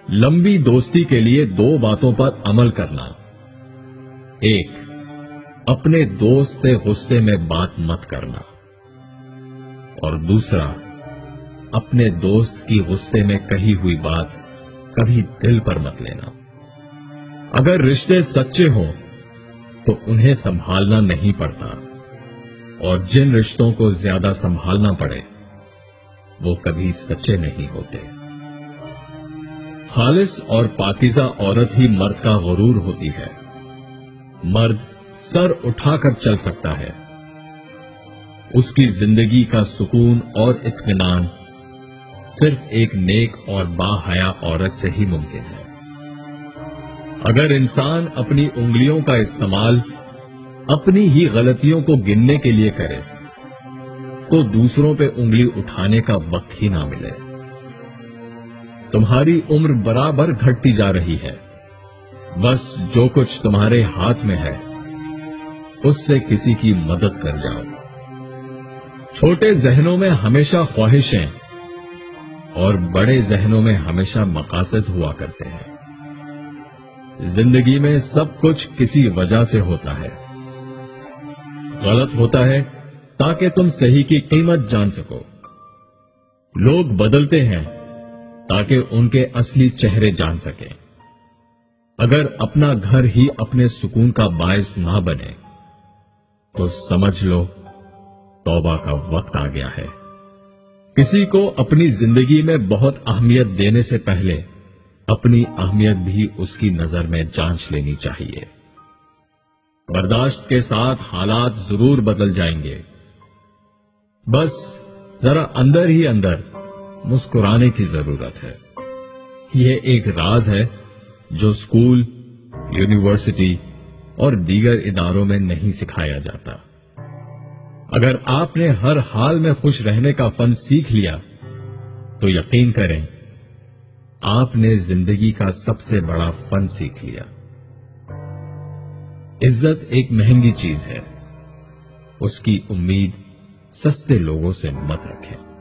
लंबी दोस्ती के लिए दो बातों पर अमल करना। एक, अपने दोस्त से गुस्से में बात मत करना, और दूसरा, अपने दोस्त की गुस्से में कही हुई बात कभी दिल पर मत लेना। अगर रिश्ते सच्चे हों तो उन्हें संभालना नहीं पड़ता, और जिन रिश्तों को ज्यादा संभालना पड़े वो कभी सच्चे नहीं होते। खालिस और पाकीज़ा औरत ही मर्द का गुरूर होती है। मर्द सर उठाकर चल सकता है। उसकी जिंदगी का सुकून और इत्मीनान सिर्फ एक नेक और बाहया औरत से ही मुमकिन है। अगर इंसान अपनी उंगलियों का इस्तेमाल अपनी ही गलतियों को गिनने के लिए करे तो दूसरों पे उंगली उठाने का वक्त ही ना मिले। तुम्हारी उम्र बराबर घटती जा रही है। बस जो कुछ तुम्हारे हाथ में है उससे किसी की मदद कर जाओ। छोटे जहनों में हमेशा ख्वाहिशें और बड़े जहनों में हमेशा मकासद हुआ करते हैं। जिंदगी में सब कुछ किसी वजह से होता है। गलत होता है ताकि तुम सही की कीमत जान सको। लोग बदलते हैं ताकि उनके असली चेहरे जान सकें। अगर अपना घर ही अपने सुकून का बायस ना बने तो समझ लो तौबा का वक्त आ गया है। किसी को अपनी जिंदगी में बहुत अहमियत देने से पहले अपनी अहमियत भी उसकी नजर में जांच लेनी चाहिए। बर्दाश्त के साथ हालात जरूर बदल जाएंगे। बस जरा अंदर ही अंदर मुस्कुराने की जरूरत है। यह एक राज है जो स्कूल, यूनिवर्सिटी और दीगर इदारों में नहीं सिखाया जाता। अगर आपने हर हाल में खुश रहने का फन सीख लिया तो यकीन करें आपने जिंदगी का सबसे बड़ा फन सीख लिया। इज्जत एक महंगी चीज है, उसकी उम्मीद सस्ते लोगों से मत रखें।